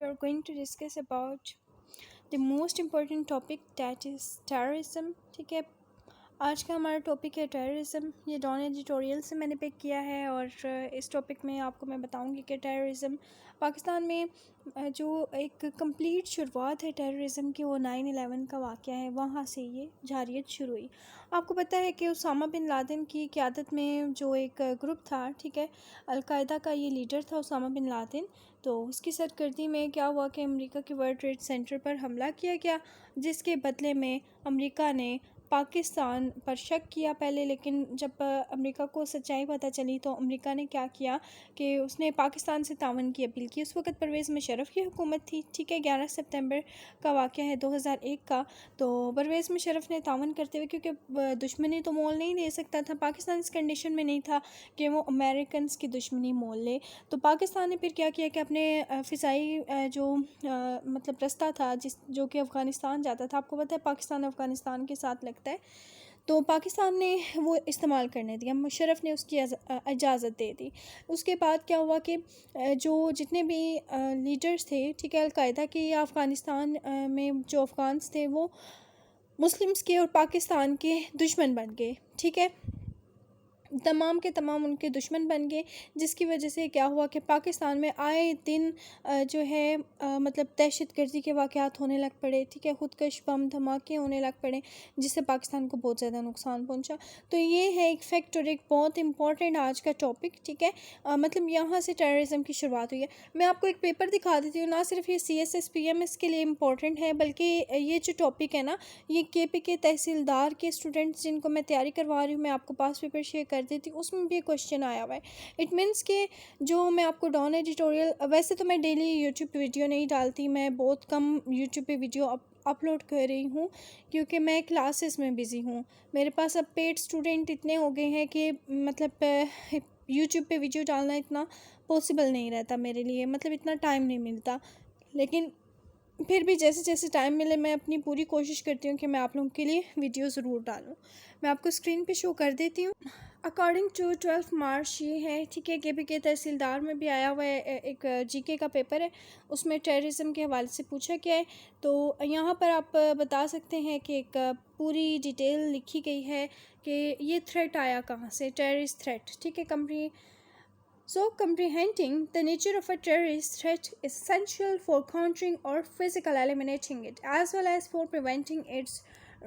we are going to discuss about the most important topic, that is terrorism. ٹھیک ہے، آج کا ہمارا ٹاپک ہے ٹیررزم. یہ ڈان ایڈیٹوریل سے میں نے پک کیا ہے، اور اس ٹاپک میں آپ کو میں بتاؤں گی کہ ٹیررزم پاکستان میں جو ایک کمپلیٹ شروعات ہے ٹیررزم کی، وہ 9/11 کا واقعہ ہے. وہاں سے یہ جاریت شروع ہوئی. آپ کو پتہ ہے کہ اسامہ بن لادن کی قیادت میں جو ایک گروپ تھا، ٹھیک ہے، القاعدہ کا یہ لیڈر تھا اسامہ بن لادن. تو اس کی سرکردی میں کیا ہوا کہ امریکہ کے ورلڈ ٹریڈ سینٹر پر حملہ کیا گیا، جس کے بدلے میں امریکہ نے پاکستان پر شک کیا پہلے. لیکن جب امریکہ کو سچائی پتہ چلی تو امریکہ نے کیا کیا کہ اس نے پاکستان سے تعاون کی اپیل کی. اس وقت پرویز مشرف کی حکومت تھی، ٹھیک ہے، 11 ستمبر کا واقعہ ہے 2001 کا. تو پرویز مشرف نے تعاون کرتے ہوئے، کیونکہ دشمنی تو مول نہیں لے سکتا تھا، پاکستان اس کنڈیشن میں نہیں تھا کہ وہ امریکنز کی دشمنی مول لے. تو پاکستان نے پھر کیا کیا کہ اپنے فضائی جو مطلب رستہ تھا جو کہ افغانستان جاتا تھا، آپ کو پتہ ہے پاکستان افغانستان کے ساتھ لگتا ہے، تو پاکستان نے وہ استعمال کرنے دیا. مشرف نے اس کی اجازت دے دی. اس کے بعد کیا ہوا کہ جو جتنے بھی لیڈرز تھے، ٹھیک ہے، القاعدہ کے یا افغانستان میں جو افغانس تھے، وہ مسلمز کے اور پاکستان کے دشمن بن گئے. ٹھیک ہے، تمام کے تمام ان کے دشمن بن گئے، جس کی وجہ سے کیا ہوا کہ پاکستان میں آئے دن جو ہے مطلب دہشت گردی کے واقعات ہونے لگ پڑے. ٹھیک ہے، خودکش بم دھماکے ہونے لگ پڑے، جس سے پاکستان کو بہت زیادہ نقصان پہنچا. تو یہ ہے ایک فیکٹ اور ایک بہت امپورٹنٹ آج کا ٹاپک. ٹھیک ہے، مطلب یہاں سے ٹیررزم کی شروعات ہوئی ہے. میں آپ کو ایک پیپر دکھا دیتی ہوں. نہ صرف یہ CSS PMS کے لیے امپورٹنٹ ہے، بلکہ یہ جو ٹاپک ہے نا، یہ KP کے تحصیلدار کے اسٹوڈنٹس جن کو میں تیاری کروا رہی ہوں، میں آپ کو پاس پیپر شیئر کر دیتی ہوں، اس میں بھی کوشچن آیا ہوا ہے. اٹ مینس کہ جو میں آپ کو ڈان ایڈیٹوریل، ویسے تو میں ڈیلی یوٹیوب پہ ویڈیو نہیں ڈالتی، میں بہت کم یوٹیوب پہ ویڈیو اپلوڈ کر رہی ہوں، کیونکہ میں کلاسز میں بزی ہوں. میرے پاس اب پیڈ اسٹوڈنٹ اتنے ہو گئے ہیں کہ مطلب یوٹیوب پہ ویڈیو ڈالنا اتنا پاسبل نہیں رہتا میرے لیے، مطلب اتنا ٹائم نہیں ملتا. لیکن پھر بھی جیسے جیسے ٹائم ملے میں اپنی پوری کوشش کرتی ہوں کہ میں آپ لوگوں کے لیے ویڈیو ضرور ڈالوں. میں آپ کو اسکرین پہ شو کر دیتی ہوں. اکارڈنگ ٹو 12 مارچ یہ ہے، ٹھیک ہے، KP کے تحصیلدار میں بھی آیا ہوا ہے، ایک GK کا پیپر ہے، اس میں ٹیررزم کے حوالے سے پوچھا گیا ہے. تو یہاں پر آپ بتا سکتے ہیں کہ ایک پوری ڈیٹیل لکھی گئی ہے کہ یہ تھریٹ آیا کہاں سے، ٹیررسٹ تھریٹ. ٹھیک ہے، So, comprehending the nature of a terrorist threat is essential for countering or physically eliminating it, as well as for preventing its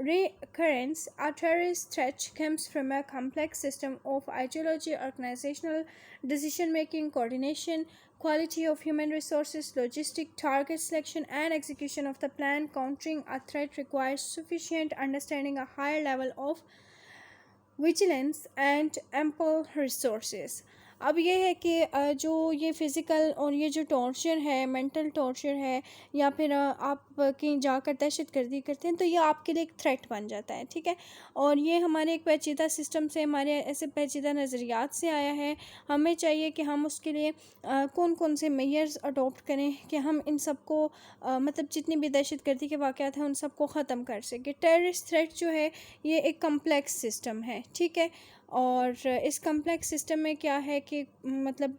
recurrence. A terrorist threat comes from a complex system of ideology, organizational decision-making, coordination, quality of human resources, logistic, target selection, and execution of the plan. Countering a threat requires sufficient understanding, a higher level of vigilance and ample resources. اب یہ ہے کہ جو یہ physical اور یہ جو torture ہے، مینٹل ٹارچر ہے، یا پھر آپ کہیں جا کر دہشت گردی کرتے ہیں، تو یہ آپ کے لیے ایک تھریٹ بن جاتا ہے. ٹھیک ہے، اور یہ ہمارے ایک پیچیدہ سسٹم سے، ہمارے ایسے پیچیدہ نظریات سے آیا ہے. ہمیں چاہیے کہ ہم اس کے لیے کون کون سے میئرز اڈاپٹ کریں کہ ہم ان سب کو مطلب جتنی بھی دہشت گردی کے واقعات ہیں ان سب کو ختم کر سکیں. ٹیررسٹ تھریٹ جو ہے یہ ایک کمپلیکس سسٹم ہے. ٹھیک ہے، اور اس کمپلیکس سسٹم میں کیا ہے کہ مطلب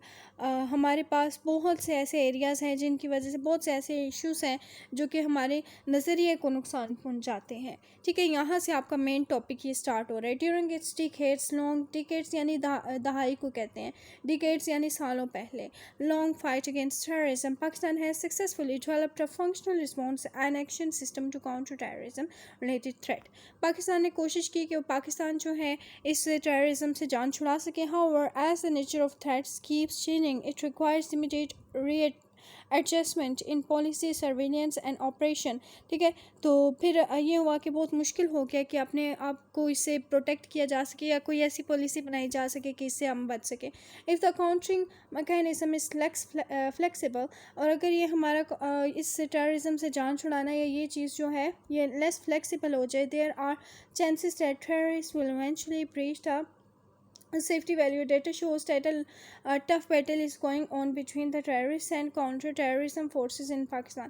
ہمارے پاس بہت سے ایسے ایریاز ہیں جن کی وجہ سے بہت سے ایسے ایشوز ہیں جو کہ ہمارے نظریے کو نقصان پہنچاتے ہیں. ٹھیک ہے، یہاں سے آپ کا مین ٹاپک یہ سٹارٹ ہو رہا ہے. During its decades long, decades یعنی دہائی کو کہتے ہیں، ڈیکیڈس یعنی سالوں پہلے، long fight against terrorism, Pakistan has successfully developed a functional response and action system to counter terrorism related threat. Pakistan نے کوشش کی کہ وہ پاکستان جو ہے اس ٹیررزم سے جان چھڑا سکے. However, as the nature of threats keeps changing, it requires immediate adjustment in policy, surveillance and operation. ٹھیک ہے، تو پھر یہ ہوا کہ بہت مشکل ہو گیا کہ اپنے آپ کو اس سے پروٹیکٹ کیا جا سکے یا کوئی ایسی پالیسی بنائی جا سکے کہ اس سے ہم بچ سکیں. If the countering mechanism is less flexible، اور اگر یہ ہمارا اس ٹیررزم سے جان چھڑانا یا یہ چیز جو ہے یہ لیس فلیکسیبل ہو جائے، there are chances that terrorists will eventually breach the safety value data shows that a tough battle is going on between the terrorists and counter terrorism forces in Pakistan.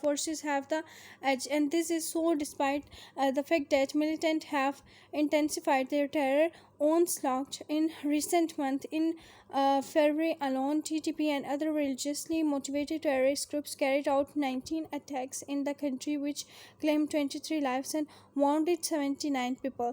forces have the edge, and this is so despite the fact that militant have intensified their terror onslaught in recent months. In February alone, TTP and other religiously motivated terrorist groups carried out 19 attacks in the country, which claimed 23 lives and wounded 79 people.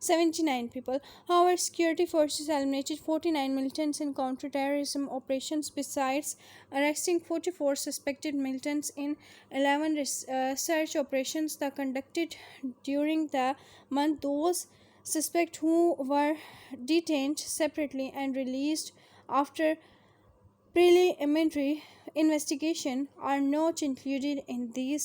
79 people. However, security forces eliminated 49 militants in counter-terrorism operations besides arresting 44 suspected militants in 11 search operations that conducted during the month. Those suspects who were detained separately and released after preliminary investigation are not included in these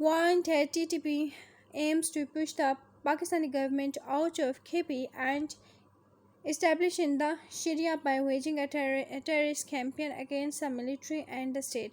warned that TTP aims to push the Pakistani government out of KP and establishing the Sharia by waging a terrorist campaign against the military and the state.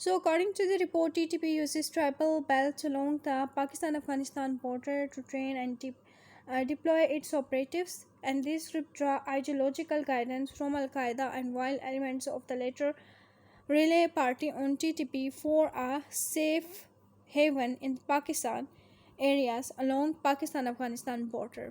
So according to the report, TTP uses tribal belts along the Pakistan-Afghanistan border to train and deploy its operatives, and this group draw ideological guidance from Al-Qaeda, and while elements of the latter rely party on TTP for a safe haven in Pakistan areas along Pakistan-Afghanistan border.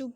to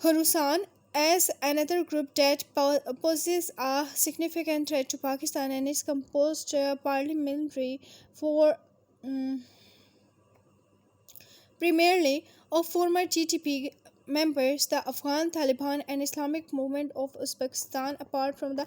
Khorasan as another group that poses a significant threat to Pakistan and is composed primarily of former TTP members, the Afghan Taliban and Islamic Movement of Uzbekistan. Apart from the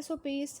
SOPs.